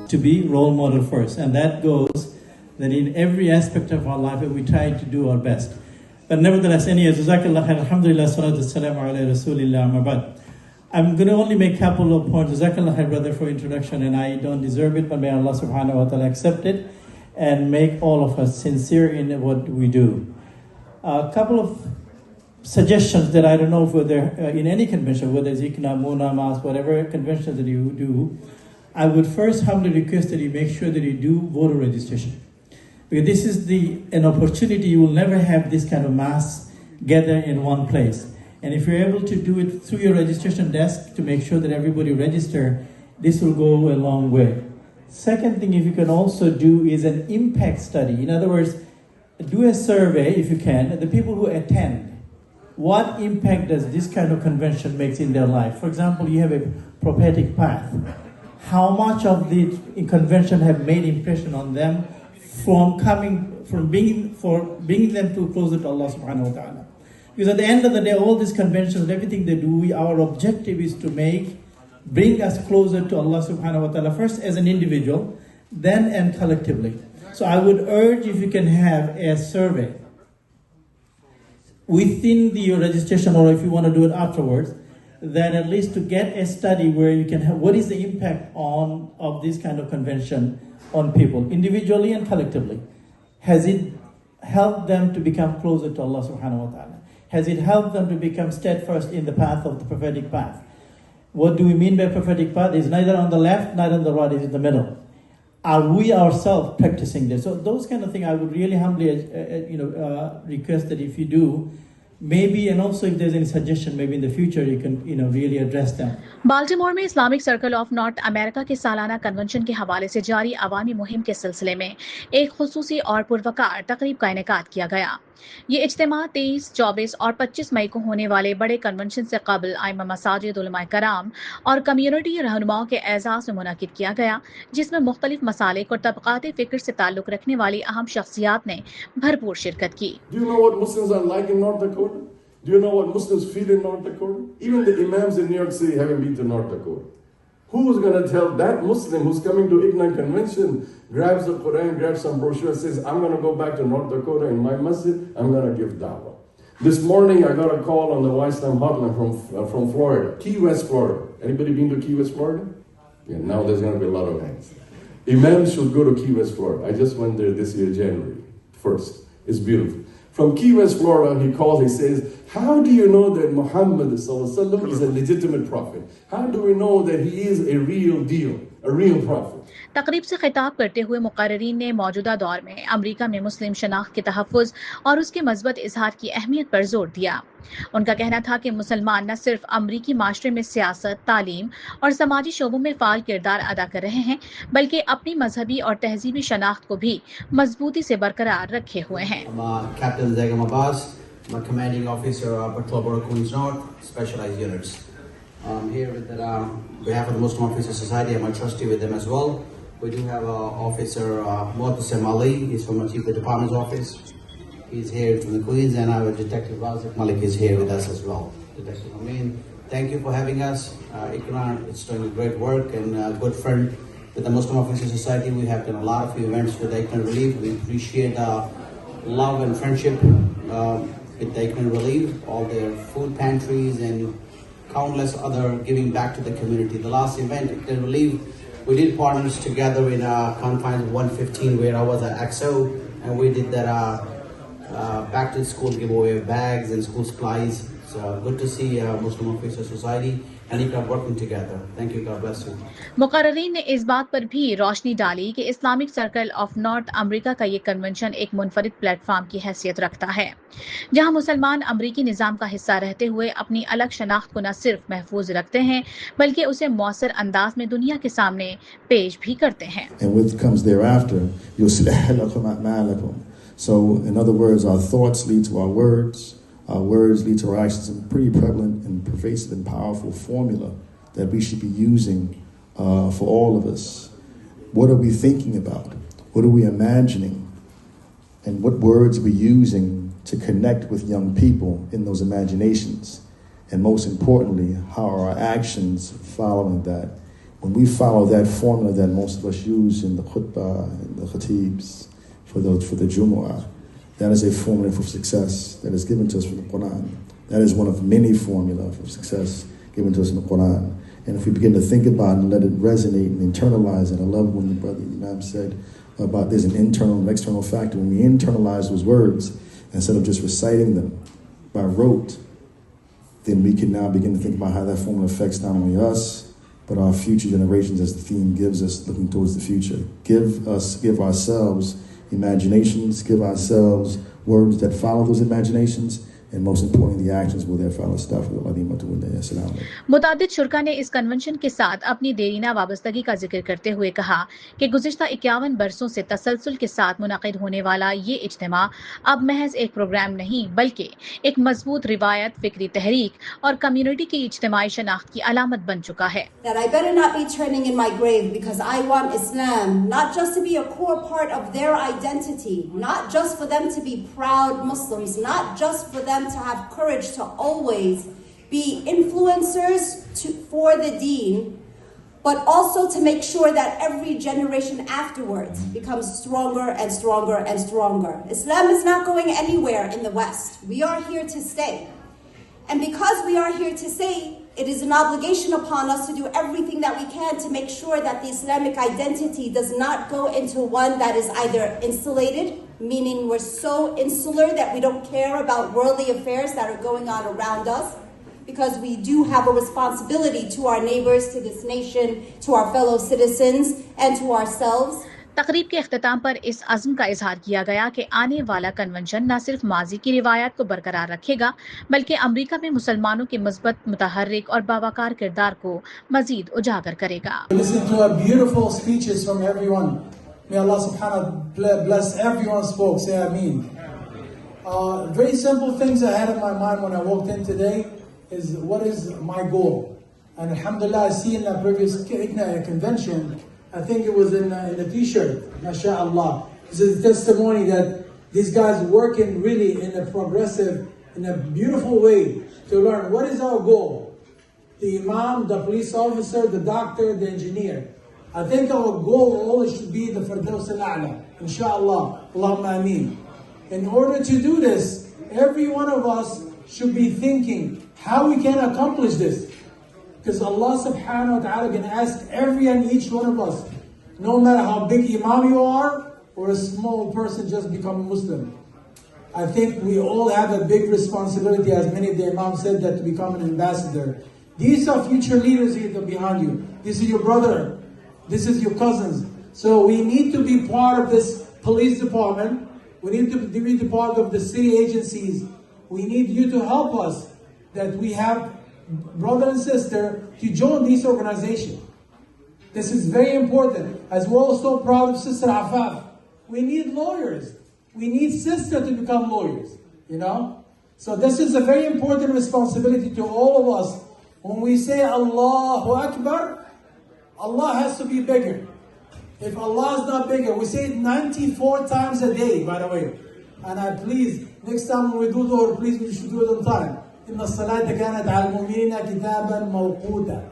to be role model first, and that goes that in every aspect of our life we try to do our best. But nevertheless, anyways, Jazakallah khair, alhamdulillah, salatu wassalamu ala rasulillah, amma ba'd. I'm going to only make a couple of points. Jazakallah khair, brother, for introduction, and I don't deserve it, but may Allah subhanahu wa ta'ala accept it and make all of us sincere in what we do. A couple of suggestions that I don't know whether in any convention, whether it's ICNA, MUNA, MAS, whatever convention that you do, I would first humbly request that you make sure that you do voter registration. Because this is an opportunity. You will never have this kind of mass gather in one place. And if you're able to do it through your registration desk to make sure that everybody register, this will go a long way. Second thing, if you can also do is an impact study. In other words, do a survey, if you can, the people who attend. What impact does this kind of convention make in their life? For example, you have a prophetic path. How much of the convention have made impression on them bringing them to closer to Allah subhanahu wa ta'ala? Because at the end of the day, all these conventions, everything they do, our objective is to bring us closer to Allah subhanahu wa ta'ala, first as an individual, then and collectively. So I would urge if you can have a survey within your registration, or if you want to do it afterwards, then at least to get a study where you can have what is the impact of this kind of convention on people, individually and collectively. Has it helped them to become closer to Allah subhanahu wa ta'ala? Has it helped them to become steadfast in the path of the prophetic path? What do we mean by prophetic path? It's neither on the left, neither on the right, it's in the middle. Are we ourselves practicing this? So those kind of things I would really humbly request that if you do, maybe, and also if there's any suggestion, maybe in the future you can really address them. Baltimore में Islamic Circle of North America के सालाना convention के हवाले से जारी अवामी मुहिम के सिलसिले में एक खुसूसी और पुरवकार तकरीब का इनेकाद किया गया। ये इज्तिमा 23, 24 और 25 मई को होने वाले बड़े कन्वेंशन से कबल आइमा मसाजिद, उलमाए कराम और कम्युनिटी रहनुमाओं के एजाज में मुनक़िद किया गया, जिसमें मुख्तलिफ मसालिक और तबक़ाती फ़िक्र से ताल्लुक़ रखने वाली अहम शख्सियात ने भरपूर शिरकत की। Do you know what Muslims are like in North Dakota? Do you know what Muslims feel in North Dakota? Even the imams in New York City haven't been to North Dakota. Who's going to tell that Muslim who's coming to ICNA convention, grabs the Quran, grabs some brochure, and says, I'm going to go back to North Dakota in my masjid, I'm going to give da'wah. This morning I got a call on the Wisdom hotline from Florida, Key West, Florida. Anybody been to Key West, Florida? Yeah, now there's going to be a lot of hands. Imams should go to Key West, Florida. I just went there this year, January 1st. It's beautiful. From Key West, Florida, he calls, he says, how do you know that Muhammad is a legitimate prophet? How do we know that he is a real deal, a real prophet? तकरीब से खिताब करते हुए मुक़र्रिरीन ने मौजूदा दौर में अमरीका में मुस्लिम शनाख्त के तहफ़्फ़ुज़ और उसके मज़बूत इज़हार की अहमियत पर जोर दिया। उनका कहना था कि मुसलमान न सिर्फ अमरीकी माशरे में सियासत, तालीम और समाजी शोबों में फ़ाल किरदार अदा कर रहे हैं, बल्कि अपनी मजहबी और तहज़ीबी शनाख्त को भी मजबूती से बरकरार रखे हुए हैं। Here with behalf of the Muslim Officer Society, I'm a trustee with them as well. We do have Officer Muhtassim Ali. He's from the Chief of the Department's office. He's here from the Queens, and our Detective Razak Malik is here with us as well. Detective Amin, thank you for having us. ICNA is doing great work, and a good friend with the Muslim Officer Society. We have done a lot of events with the ICNA Relief. We appreciate love and friendship with the ICNA Relief, all their food pantries and countless other giving back to the community. The last event, the Relief, we did partners together in confines of 115 where I was at XO, and we did that back to school giveaway of bags and school supplies. So good to see Muslim Officer Society and ICNA working together. Thank you. God bless you. मुक़र्रिरीन ने इस बात पर भी रोशनी डाली कि Islamic Circle of North America का ये convention एक मुनफरिद प्लेटफार्म की हैसियत रखता है, जहां मुसलमान अमरीकी निज़ाम का हिस्सा रहते हुए अपनी अलग शनाख्त को न सिर्फ महफूज रखते हैं, बल्कि उसे मौसर अंदाज में दुनिया के सामने पेश भी करते हैं। And what comes thereafter, you'll see the So, in other words, our thoughts lead to our words lead to our actions. A pretty prevalent and pervasive and powerful formula that we should be using for all of us. What are we thinking about? What are we imagining? And what words are we using to connect with young people in those imaginations? And most importantly, how are our actions following that? When we follow that formula that most of us use in the khutbah, in the khatibs, for the Jumu'ah, that is a formula for success that is given to us from the Quran. That is one of many formulas for success given to us in the Quran. And if we begin to think about it and let it resonate and internalize it, I love when the brother Imam said about there's an internal and external factor. When we internalize those words, instead of just reciting them by rote, then we can now begin to think about how that formula affects not only us, but our future generations, as the theme gives us, looking towards the future. Give ourselves imaginations, give ourselves words that follow those imaginations, and most importantly, the actions will there follow stuff. मुतादिद शुरका ने इस convention के साथ अपनी देरीना वाबस्तगी का जिक्र करते हुए कहा कि गुज़िश्ता 51 बरसों से तसलसल के साथ मुनक़िद होने वाला ये इज्तिमा अब महज एक प्रोग्राम नहीं बल्कि एक मजबूत रिवायत, फिक्री तहरीक और कम्युनिटी की इज्तिमाई शनाख्त की अलामत बन चुका है। That I better not be turning in my grave because I want Islam not just to be a core part of their identity, not just for them to be proud Muslims, not just for them to have courage to always be influencers for the deen, but also to make sure that every generation afterwards becomes stronger and stronger and stronger. Islam is not going anywhere in the West. We are here to stay. And because we are here to stay, it is an obligation upon us to do everything that we can to make sure that the Islamic identity does not go into one that is either insulated, meaning we're so insular that we don't care about worldly affairs that are going on around us, because we do have a responsibility to our neighbors, to this nation, to our fellow citizens, and to ourselves. तकरीब के अख्ताम पर इस अज़्म का इजहार किया गया कि आने वाला कन्वेंशन न सिर्फ माजी की रिवायत को बरकरार रखेगा बल्कि अमरीका में मुसलमानों के मुस्बत, मुतहर्रिक और बावकार किरदार को मजीद उजागर करेगा। Listen to a beautiful speeches from everyone. May Allah subhanahu bless everyone spoke. Say Ameen. Very simple things I had in my mind when I walked in today is what is my goal? And alhamdulillah, I see in the previous ICNA convention, I think it was in a t-shirt, mashallah. This is a testimony that these guys working really in a progressive, in a beautiful way to learn what is our goal. The imam, the police officer, the doctor, the engineer. I think our goal always should be the Firdaus al-A'la, inshallah, Allahumma ameen. In order to do this, every one of us should be thinking how we can accomplish this. Because Allah subhanahu wa ta'ala can ask every and each one of us, no matter how big imam you are, or a small person just become a Muslim. I think we all have a big responsibility, as many of the imams said, that to become an ambassador. These are future leaders here behind you. This is your brother. This is your cousins. So we need to be part of this police department. We need to be part of the city agencies. We need you to help us that we have brother and sister to join this organization. This is very important. As we're also proud of Sister Afaf, we need lawyers. We need sisters to become lawyers, you know? So this is a very important responsibility to all of us. When we say Allahu Akbar, Allah has to be bigger. If Allah is not bigger, we say it 94 times a day, by the way. And please, next time when we do Dhuhr, please we should do it on time. إن الصلاة كانت على المؤمنين كتابا موقوتا.